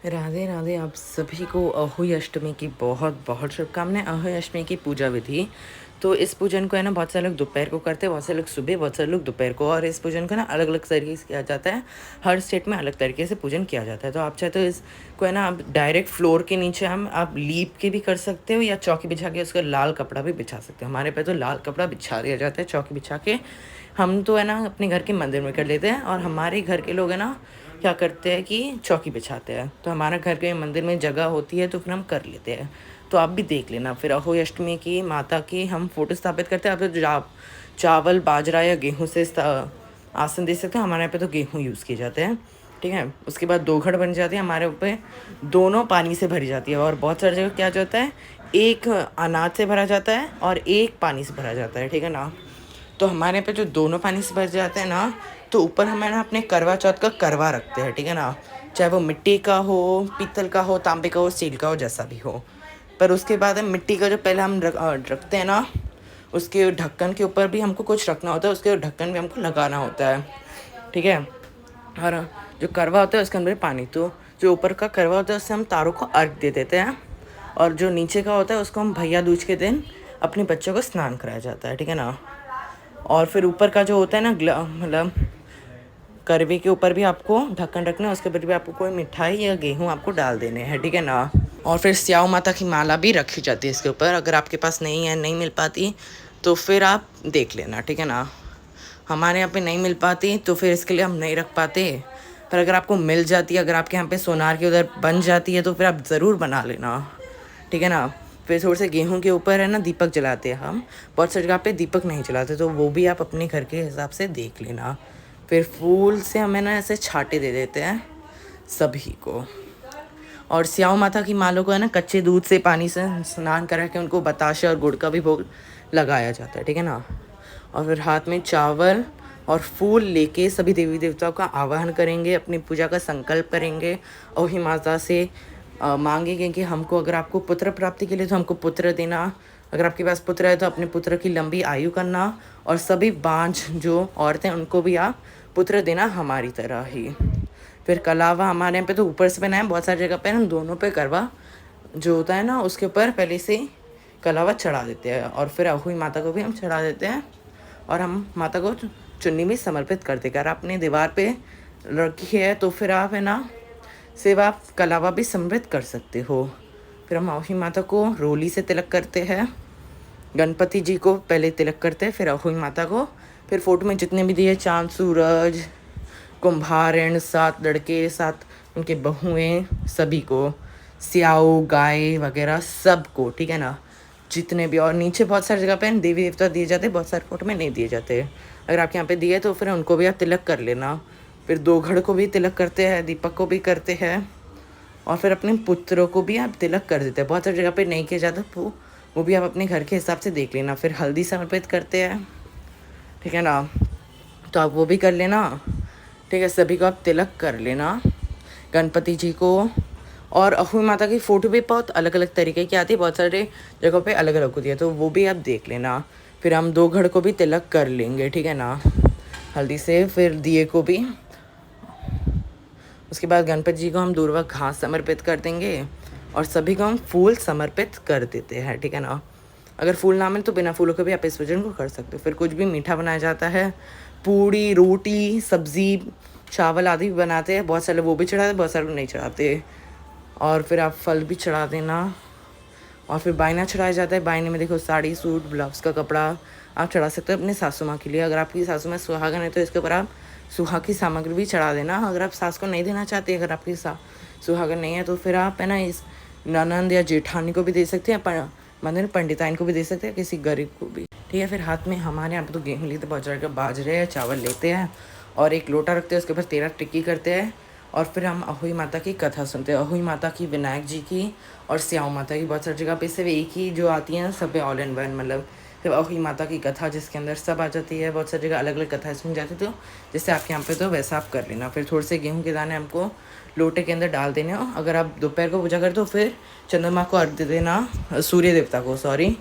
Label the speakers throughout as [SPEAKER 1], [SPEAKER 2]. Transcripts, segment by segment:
[SPEAKER 1] राधे राधे। आप सभी को अहोई अष्टमी की बहुत बहुत शुभकामनाएं। अहोई अष्टमी की पूजा विधि, तो इस पूजन को है ना बहुत सारे लोग दोपहर को करते हैं, बहुत सारे लोग सुबह, बहुत सारे लोग दोपहर को। और इस पूजन को ना अलग अलग तरीके से किया जाता है। हर स्टेट में अलग तरीके से पूजन किया जाता है। तो आप चाहे तो इसको है ना आप डायरेक्ट फ्लोर के नीचे हम आप लीप के भी कर सकते हो, या चौकी बिछा के उसका लाल कपड़ा भी बिछा सकते हो। हमारे पे तो लाल कपड़ा बिछा दिया जाता है चौकी बिछा के। हम तो है ना अपने घर के मंदिर में कर लेते हैं, और हमारे घर के लोग है ना क्या करते हैं कि चौकी बिछाते हैं। तो हमारा घर के मंदिर में जगह होती है तो फिर हम कर लेते हैं। तो आप भी देख लेना। फिर अहोई अष्टमी की माता की हम फोटो स्थापित करते हैं। आप तो चावल बाजरा या गेहूँ से आसन दे सकते हैं। हमारे यहाँ पे तो गेहूँ यूज़ किए जाते हैं। ठीक है, उसके बाद 2 घड़ बन जाती है हमारे ऊपर, दोनों पानी से भरी जाती है। और बहुत सारी जगह क्या जाता है, एक अनाज से भरा जाता है और एक पानी से भरा जाता है। ठीक है ना। तो हमारे यहाँ पे जो दोनों पानी से भर जाते हैं ना, तो ऊपर हम है ना अपने करवा चौथ का करवा रखते हैं। ठीक है ना। चाहे वो मिट्टी का हो, पीतल का हो, तांबे का हो, स्टील का हो, जैसा भी हो। पर उसके बाद हम मिट्टी का जो पहले हम रखते हैं ना, उसके ढक्कन के ऊपर भी हमको कुछ रखना होता है, उसके ढक्कन भी हमको लगाना होता है। ठीक है। और जो करवा होता है उसके अंदर पानी, तो जो ऊपर का करवा होता है उससे हम तारों को अर्घ दे देते हैं। और जो नीचे का होता है उसको हम भैया दूज के दिन अपने बच्चों को स्नान कराया जाता है। ठीक है ना। और फिर ऊपर का जो होता है ना मतलब करवे के ऊपर भी आपको ढक्कन रखना है, उसके ऊपर भी आपको कोई मिठाई या गेहूँ आपको डाल देने हैं। ठीक है ना। और फिर स्याऊ माता की माला भी रखी जाती है इसके ऊपर। अगर आपके पास नहीं है, नहीं मिल पाती, तो फिर आप देख लेना। ठीक है ना। हमारे यहाँ पे नहीं मिल पाती तो फिर इसके लिए हम नहीं रख पाते। पर अगर आपको मिल जाती है, अगर आपके यहाँ पे सोनार की उधर बन जाती है, तो फिर आप ज़रूर बना लेना। ठीक है ना। फिर थोड़े से गेहूं के ऊपर है ना दीपक जलाते हैं हम। बहुत सारी जगह पे दीपक नहीं जलाते, तो वो भी आप अपने घर के हिसाब से देख लेना। फिर फूल से हमें ना ऐसे छाटे दे देते हैं सभी को। और स्याऊ माता की मालों को है ना कच्चे दूध से पानी से स्नान करा के उनको बताशे और गुड़ का भी भोग लगाया जाता है। ठीक है ना। और फिर हाथ में चावल और फूल लेके सभी देवी देवताओं का आवाहन करेंगे, अपनी पूजा का संकल्प करेंगे और ही माता से मांगेंगे कि हमको, अगर आपको पुत्र प्राप्ति के लिए तो हमको पुत्र देना, अगर आपके पास पुत्र है तो अपने पुत्र की लंबी आयु करना, और सभी बांझ जो औरतें उनको भी आप पुत्र देना हमारी तरह ही। फिर कलावा हमारे यहाँ पे तो ऊपर से बनाए, बहुत सारी जगह पे ना दोनों पे करवा जो होता है ना उसके ऊपर पहले से कलावा चढ़ा देते हैं, और फिर अहोई माता को भी हम चढ़ा देते हैं। और हम माता को चुन्नी भी समर्पित करते हैं। अगर आपने दीवार पे रखी है तो फिर आप है ना सिर्फ आप कलावा भी समृद्ध कर सकते हो। फिर हम अहोई माता को रोली से तिलक करते हैं। गणपति जी को पहले तिलक करते हैं, फिर अहोई माता को। फिर फोटो में जितने भी दिए, चांद, सूरज, कुंभारण, 7 लड़के, 7 उनके बहुएं, सभी को, स्याऊ, गाय वगैरह सबको। ठीक है ना। जितने भी, और नीचे बहुत सारी जगह पे देवी देवता दिए जाते हैं, बहुत सारे फोटो में नहीं दिए जाते। अगर आपके यहाँ पे दिए तो फिर उनको भी आप तिलक कर लेना। फिर 2 घड़ को भी तिलक करते हैं, दीपक को भी करते हैं, और फिर अपने पुत्रों को भी आप तिलक कर देते हैं। बहुत सारी जगह पे नहीं किया जाता, वो भी आप अपने घर के हिसाब से देख लेना। फिर हल्दी समर्पित करते हैं। ठीक है ना। तो आप वो भी कर लेना। ठीक है, सभी को आप तिलक कर लेना, गणपति जी को। और अहोई माता की फ़ोटो भी बहुत अलग अलग तरीके की आती है, बहुत सारे जगहों पे अलग अलग होती है, तो वो भी आप देख लेना। फिर हम 2 घड़ को भी तिलक कर लेंगे। ठीक है ना, हल्दी से। फिर दिए को भी। उसके बाद गणपति जी को हम दूर्वा घास समर्पित कर देंगे, और सभी को हम फूल समर्पित कर देते हैं। ठीक है ना। अगर फूल ना मिले तो बिना फूलों के भी आप इस पूजन को कर सकते हो। फिर कुछ भी मीठा बनाया जाता है, पूड़ी, रोटी, सब्ज़ी, चावल आदि भी बनाते हैं। बहुत सारे वो भी चढ़ाते, बहुत सारे नहीं चढ़ाते। और फिर आप फल भी चढ़ा देना। और फिर बायना चढ़ाया जाता है। बायने में देखो साड़ी, सूट, ब्लाउज़ का कपड़ा आप चढ़ा सकते हो अपने सासू माँ के लिए। अगर आपकी सासू माँ सुहागन है तो इसके ऊपर आप सुहाग की सामग्री भी चढ़ा देना। अगर आप सास को नहीं देना चाहते, अगर आपकी सुहागन नहीं है, तो फिर आप है ना इस ननंद या जेठानी को भी दे सकते हैं, मंदिर पंडिताइन को भी दे सकते हैं, किसी गरीब को भी। ठीक है। फिर हाथ में हमारे यहाँ पे तो गेहूँ लेते, बहुत जगह बाजरे या चावल लेते हैं, और एक लोटा रखते हैं, उसके ऊपर 13 टिक्की करते हैं। और फिर हम अहोई माता की कथा सुनते हैं। अहोई माता की, विनायक जी की और स्याऊ माता की। बहुत सारी जगह पे सिर्फ एक ही जो आती हैं, सब पे ऑल इन वन, मतलब सिर्फ अहोई माता की कथा जिसके अंदर सब आ जाती है। बहुत सारी जगह अलग अलग कथाएं सुन जाती, तो जैसे आपके यहाँ पे तो वैसा आप कर लेना। फिर थोड़े से गेहूँ के दाने हमको लोटे के अंदर डाल देने हो। अगर आप दोपहर को पूजा करते हो फिर चंद्रमा को अर्घ दे देना, सूर्य देवता को, सॉरी।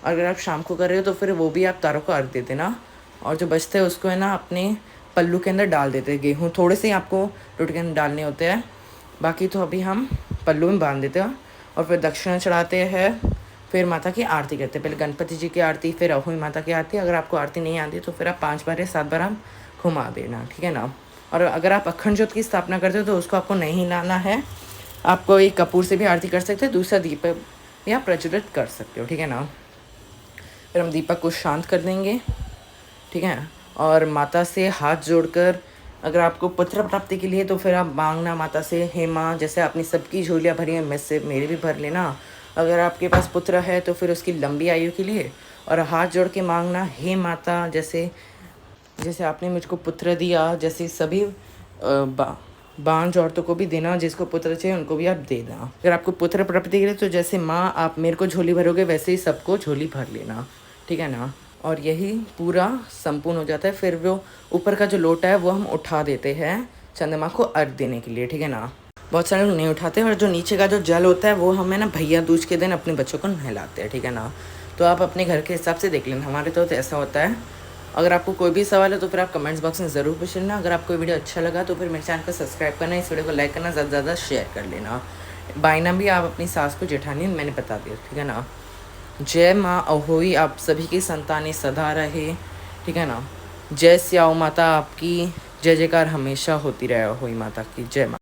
[SPEAKER 1] अगर आप शाम को कर रहे हो तो फिर वो भी आप तारों को अर्घ दे देना। और जो बचते हैं उसको है ना अपने पल्लू के अंदर डाल देते हैं। गेहूँ थोड़े से ही आपको लोटे के अंदर डालने होते हैं, बाकी तो अभी हम पल्लू में बांध देते हैं और फिर दक्षिणा चढ़ाते हैं, फिर माता की आरती करते हैं। पहले गणपति जी की आरती, फिर अहोई माता की आरती। अगर आपको आरती नहीं आती तो फिर आप 5 बार या 7 बार आप घुमा देना, ठीक है ना। और अगर आप अखंड ज्योत की स्थापना करते हो तो उसको आपको नहीं लाना है, आपको एक कपूर से भी आरती कर सकते हो, दूसरा दीपक या प्रज्वलित कर सकते हो, ठीक है ना। फिर हम दीपक को शांत कर देंगे, ठीक है। और माता से हाथ जोड़कर अगर आपको पुत्र प्राप्ति के लिए तो फिर आप मांगना माता से, हे माँ, जैसे आपने सबकी झोलियाँ भरी हैं, मैं से मेरी भी भर लेना। अगर आपके पास पुत्र है तो फिर उसकी लंबी आयु के लिए, और हाथ जोड़ के मांगना, हे माता, जैसे जैसे आपने मुझको पुत्र दिया, जैसे सभी बांझ औरतों को भी देना, जिसको पुत्र चाहिए उनको भी आप दे देना। अगर आपको पुत्र प्राप्ति के लिए तो जैसे माँ आप मेरे को झोली भरोगे वैसे ही सबको झोली भर लेना, ठीक है ना। और यही पूरा संपूर्ण हो जाता है। फिर वो ऊपर का जो लोटा है वो हम उठा देते हैं चंद्रमा को अर्घ देने के लिए, ठीक है ना। बहुत सारे लोग नहीं उठाते, और जो नीचे का जो जल होता है वो हमें ना भैया दूज के दिन अपने बच्चों को नहलाते हैं, ठीक है ना। तो आप अपने घर के हिसाब से देख लेना, हमारे तो ऐसा होता है। अगर आपको कोई भी सवाल है तो फिर आप कमेंट्स बॉक्स में ज़रूर पूछ लेना। अगर आपको वीडियो अच्छा लगा तो फिर मेरे चैनल को सब्सक्राइब करना, इस वीडियो को लाइक करना, ज़्यादा से ज़्यादा शेयर कर लेना। बायना भी आप अपनी सास को जेठानी मैंने बता दिया, ठीक है ना। जय माँ अहोई, आप सभी की संतानें सदा रहे, ठीक है ना। जय स्याऊ माता, आपकी जय जयकार हमेशा होती रहे। अहोई माता की जय माँ।